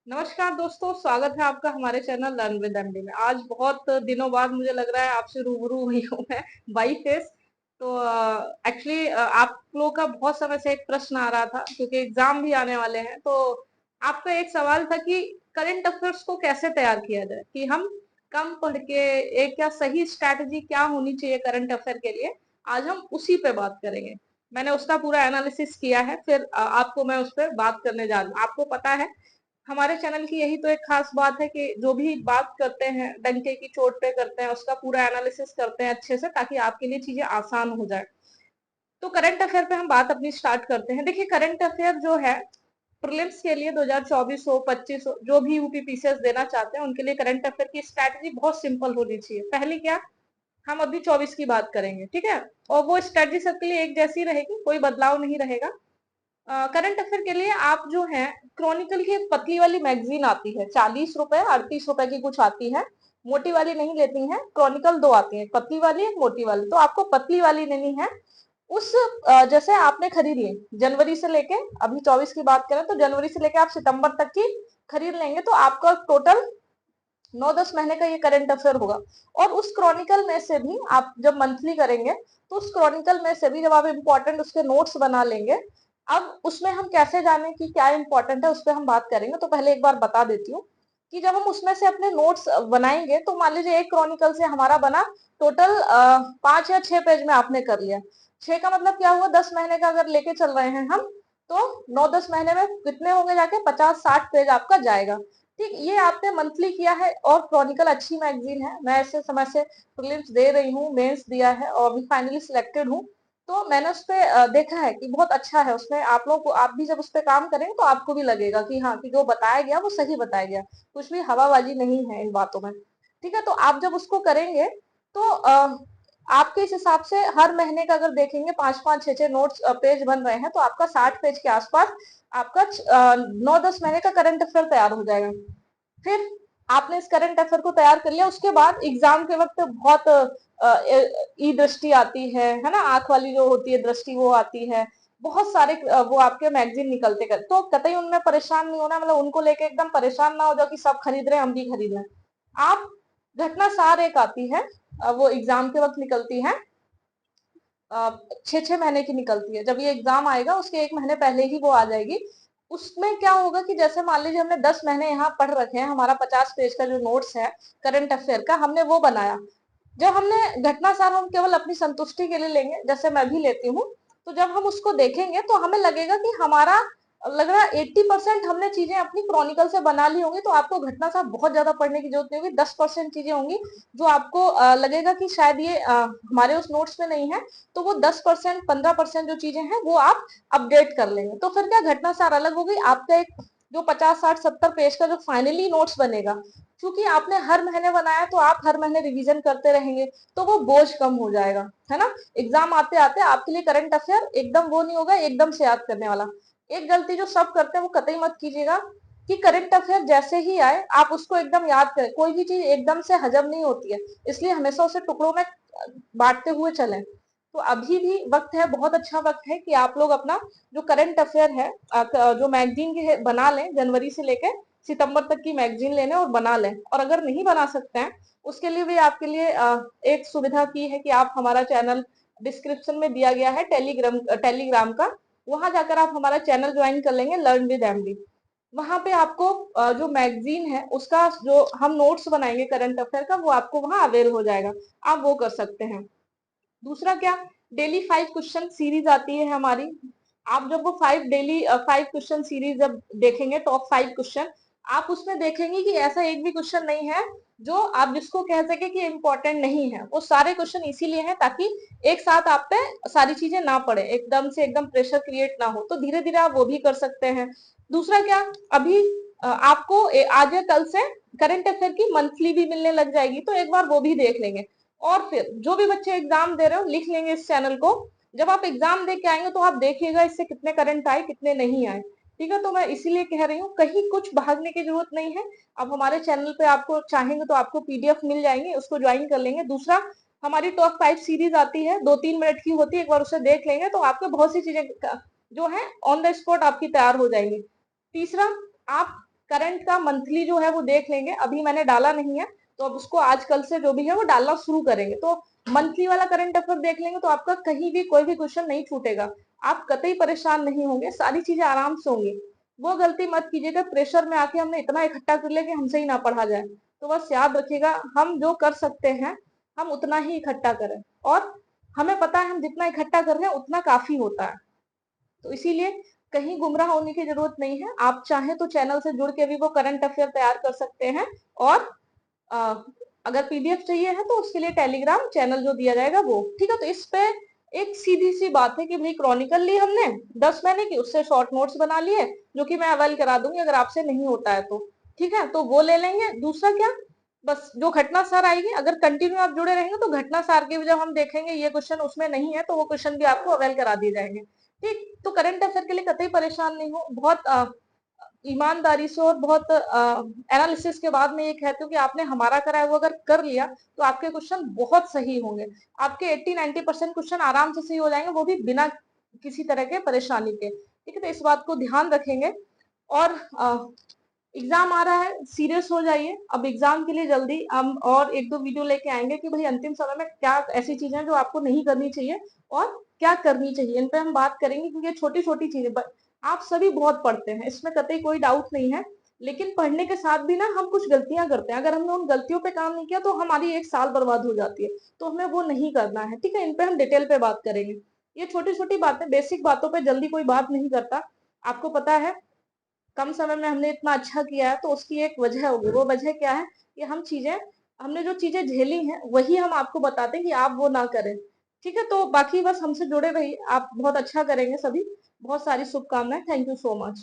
नमस्कार दोस्तों, स्वागत है आपका हमारे चैनल लर्न विद एमडी में। आज बहुत दिनों बाद मुझे लग रहा है आपसे रूबरू हुई हूँ मैं बाई फेस। तो एक्चुअली आप लोगों का बहुत समय से एक प्रश्न आ रहा था, क्योंकि एग्जाम भी आने वाले हैं। तो आपका एक सवाल था कि करंट अफेयर्स को कैसे तैयार किया जाए, कि हम कम पढ़ के एक क्या सही स्ट्रैटेजी क्या होनी चाहिए करंट अफेयर के लिए। आज हम उसी पे बात करेंगे। मैंने उसका पूरा एनालिसिस किया है, फिर आपको मैं उस पर बात करने जा रही हूँ। आपको पता है हमारे चैनल की यही तो एक खास बात है कि जो भी बात करते हैं डंके की चोट पे करते हैं, उसका पूरा एनालिसिस करते हैं अच्छे से, ताकि आपके लिए चीजें आसान हो जाए। तो करंट अफेयर पे हम बात अपनी स्टार्ट करते हैं। देखिए, करंट अफेयर जो है प्रीलिम्स के लिए 2024 हो 25 हो, जो भी यूपीपीसीएस देना चाहते हैं उनके लिए करंट अफेयर की स्ट्रैटेजी बहुत सिंपल होनी चाहिए। पहली क्या, हम अभी 24 की बात करेंगे, ठीक है, और वो स्ट्रैटेजी सबके लिए एक जैसी रहेगी, कोई बदलाव नहीं रहेगा। करंट अफेयर के लिए आप जो है क्रॉनिकल की एक पतली वाली मैगजीन आती है, 40 रुपए 38 रुपए की कुछ आती है। मोटी वाली नहीं लेती है, क्रॉनिकल दो आती है, पतली वाली एक मोटी वाली। तो आपको पतली वाली लेनी है। उस जैसे आपने खरीद ली जनवरी से लेके, अभी 24 की बात करें तो जनवरी से लेके आप सितंबर तक की खरीद लेंगे, तो आपका टोटल 9-10 महीने का ये करंट अफेयर होगा। और उस क्रॉनिकल में से भी आप जब मंथली करेंगे, तो उस क्रॉनिकल में से भी जब आप इम्पोर्टेंट उसके नोट्स बना लेंगे। अब उसमें हम कैसे जाने कि क्या इंपॉर्टेंट है, उस पर हम बात करेंगे। तो पहले एक बार बता देती हूँ कि जब हम उसमें से अपने नोट्स बनाएंगे, तो मान लीजिए एक क्रॉनिकल से हमारा बना टोटल 5 या 6 पेज में आपने कर लिया। 6 का मतलब क्या हुआ, 10 महीने का अगर लेके चल रहे हैं हम, तो 9-10 महीने में कितने होंगे, जाके 50-60 पेज आपका जाएगा। ठीक, ये आपने मंथली किया है और क्रॉनिकल अच्छी मैगजीन है। मैं ऐसे समय से प्रीलिम्स दे रही हूँ, मेंस दिया है और अभी फाइनली सिलेक्टेड हूँ। तो मैंने उस पे देखा है कि बहुत अच्छा है। उसमें आप लोग को, आप भी जब उस पे काम करेंगे तो आपको भी लगेगा कि हाँ, कि जो बताया गया वो सही बताया गया, कुछ भी हवाबाजी नहीं है इन बातों में। ठीक है, तो आप जब उसको करेंगे तो आपके इस हिसाब से हर महीने का अगर देखेंगे 5-5 6-6 नोट्स पेज बन रहे हैं, तो आपका 60 पेज के आसपास आपका 9-10 महीने का करंट अफेयर तैयार हो जाएगा। फिर आपने इस करंट अफेयर को तैयार कर लिया, उसके बाद एग्जाम के वक्त बहुत ई दृष्टि आती है ना, आंख वाली जो होती है दृष्टि, वो आती है। बहुत सारे वो आपके मैगजीन निकलते कर, तो कतई उनमें परेशान नहीं होना, मतलब उनको लेके एकदम परेशान ना हो जाओ कि सब खरीद रहे हैं हम भी खरीद रहे हैं। आप घटना सार एक आती है, वो एग्जाम के वक्त निकलती है। 6-6 महीने की निकलती है। जब ये एग्जाम आएगा उसके 1 महीने पहले ही वो आ जाएगी। उसमें क्या होगा कि जैसे मान लीजिए हमने 10 महीने यहाँ पढ़ रखे हैं, हमारा 50 पेज का जो नोट्स है करंट अफेयर का, हमने वो बनाया। जब हमने घटना सार हम केवल अपनी संतुष्टि के लिए लेंगे, जैसे मैं भी लेती हूँ, तो जब हम उसको देखेंगे तो हमें लगेगा कि हमारा लग रहा है 80% हमने चीजें अपनी क्रॉनिकल से बना ली होंगी। तो आपको घटना सार बहुत ज्यादा पढ़ने की जरूरत नहीं होगी। 10% चीजें होंगी जो आपको लगेगा कि शायद ये हमारे उस नोट्स में नहीं है। तो वो 10% 15% जो चीजें हैं वो आप अपडेट कर लेंगे। तो फिर क्या, घटना सार अलग हो गई। आपका एक जो 50-60-70 पेज का जो फाइनली नोट्स बनेगा, क्योंकि आपने हर महीने बनाया, तो आप हर महीने रिवीजन करते रहेंगे, तो वो बोझ कम हो जाएगा, है ना। एग्जाम आते आते आपके लिए करंट अफेयर एकदम वो नहीं होगा एकदम से याद करने वाला। एक गलती जो सब करते हैं वो कतई मत कीजिएगा कि करंट अफेयर जैसे ही आए आप उसको एकदम याद करें। कोई भी चीज एकदम से हजम नहीं होती है, इसलिए हमेशा उसे टुकड़ों में बांटते हुए चलें। तो अभी भी वक्त है, बहुत अच्छा वक्त है कि आप लोग अपना जो करंट अफेयर है जो मैगजीन की बना लें। जनवरी से लेकर सितंबर तक की मैगजीन लेने और बना लें। और अगर नहीं बना सकते हैं, उसके लिए भी आपके लिए एक सुविधा की है कि आप हमारा चैनल डिस्क्रिप्शन में दिया गया है टेलीग्राम का, वहां जाकर आप हमारा चैनल ज्वाइन कर लेंगे, लर्न विद एमडी। वहां पे आपको जो मैगजीन है उसका जो हम नोट्स बनाएंगे करंट अफेयर का, वो आपको वहां अवेल हो जाएगा। आप वो कर सकते हैं। दूसरा क्या, डेली 5 क्वेश्चन सीरीज आती है हमारी। आप जब वो 5 क्वेश्चन सीरीज जब देखेंगे, टॉप 5 क्वेश्चन, आप उसमें देखेंगे कि ऐसा एक भी क्वेश्चन नहीं है जो आप जिसको कह सके कि इम्पोर्टेंट नहीं है। वो सारे क्वेश्चन इसीलिए हैं ताकि एक साथ आप पे सारी चीजें ना पड़े, एकदम से एकदम प्रेशर क्रिएट ना हो। तो धीरे धीरे आप वो भी कर सकते हैं। दूसरा क्या, अभी आपको आज या कल से करंट अफेयर की मंथली भी मिलने लग जाएगी, तो एक बार वो भी देख लेंगे। और फिर जो भी बच्चे एग्जाम दे रहे हो, लिख लेंगे इस चैनल को। जब आप एग्जाम दे के आएंगे तो आप देखिएगा इससे कितने करंट आए कितने नहीं आए। ठीक है, तो मैं इसीलिए कह रही हूँ, कहीं कुछ भागने की जरूरत नहीं है। अब हमारे चैनल पे आपको चाहेंगे तो आपको पीडीएफ मिल जाएंगे, उसको ज्वाइन कर लेंगे। दूसरा, हमारी टॉप 5 सीरीज आती है, 2-3 मिनट की होती है, एक बार उसे देख लेंगे तो आपको बहुत सी चीजें जो है ऑन द स्पॉट आपकी तैयार हो जाएंगी। तीसरा, आप करंट का मंथली जो है वो देख लेंगे, अभी मैंने डाला नहीं है, तो अब उसको आजकल से जो भी है वो डालना शुरू करेंगे। तो मंथली वाला करंट अफेयर देख लेंगे तो आपका कहीं भी कोई भी क्वेश्चन नहीं छूटेगा, आप कतई परेशान नहीं होंगे, सारी चीजें आराम से होंगी। वो गलती मत कीजिएगा प्रेशर में आके हमने इतना इकट्ठा कर लिया कि हमसे ही ना पढ़ा जाए। तो बस याद रखिएगा, हम जो कर सकते हैं हम उतना ही इकट्ठा करें, और हमें पता है हम जितना इकट्ठा कर रहे हैं उतना काफी होता है। तो इसीलिए कहीं गुमराह होने की जरूरत नहीं है, आप चाहें तो चैनल से जुड़ के भी वो करंट अफेयर तैयार कर सकते हैं, और अ, अगर पीडीएफ चाहिए है तो उसके लिए टेलीग्राम चैनल जो दिया जाएगा वो, ठीक है। तो इस पे एक सीधी सी बात है कि भाई क्रॉनिकल ली हमने 10 महीने की, उससे शॉर्ट नोट्स बना लिए जो कि मैं अवेल करा दूंगी अगर आपसे नहीं होता है तो, ठीक है, तो वो ले लेंगे। दूसरा क्या, बस जो घटना सार आएगी अगर कंटिन्यू आप जुड़े रहेंगे तो घटना सार के भी जब हम देखेंगे ये क्वेश्चन उसमें नहीं है तो वो क्वेश्चन भी आपको अवेल करा दिए जाएंगे, ठीक। तो करंट अफेयर के लिए कतई परेशान नहीं हो, बहुत ईमानदारी से और बहुत एनालिसिस के बाद मैं ये कहती हूँ कि आपने हमारा करा है वो अगर कर लिया तो आपके क्वेश्चन बहुत सही होंगे, आपके 80-90% क्वेश्चन आराम से सही हो जाएंगे, वो भी बिना किसी तरह के परेशानी के, ठीक है। तो इस बात को ध्यान रखेंगे। और एग्जाम आ रहा है, सीरियस हो जाइए। अब एग्जाम के लिए जल्दी हम और एक दो वीडियो लेके आएंगे कि भाई अंतिम समय में क्या ऐसी चीजें हैं जो आपको नहीं करनी चाहिए और क्या करनी चाहिए, इन पे हम बात करेंगे, क्योंकि छोटी छोटी चीजें आप सभी बहुत पढ़ते हैं, इसमें कतई कोई डाउट नहीं है, लेकिन पढ़ने के साथ भी ना हम कुछ गलतियां करते हैं, अगर हमने उन गलतियों पे काम नहीं किया तो हमारी एक साल बर्बाद हो जाती है, तो हमें वो नहीं करना है, ठीक है। इन पे हम डिटेल पे बात करेंगे। ये छोटी छोटी बातें, बेसिक बातों पे जल्दी कोई बात नहीं करता, आपको पता है कम समय में हमने इतना अच्छा किया है तो उसकी एक वजह होगी, वो वजह क्या है कि हमने जो चीजें झेली हैं वही हम आपको बताते हैं कि आप वो ना करें, ठीक है। तो बाकी बस हमसे जुड़े रहिए, आप बहुत अच्छा करेंगे सभी, बहुत सारी शुभकामनाएं, थैंक यू सो मच।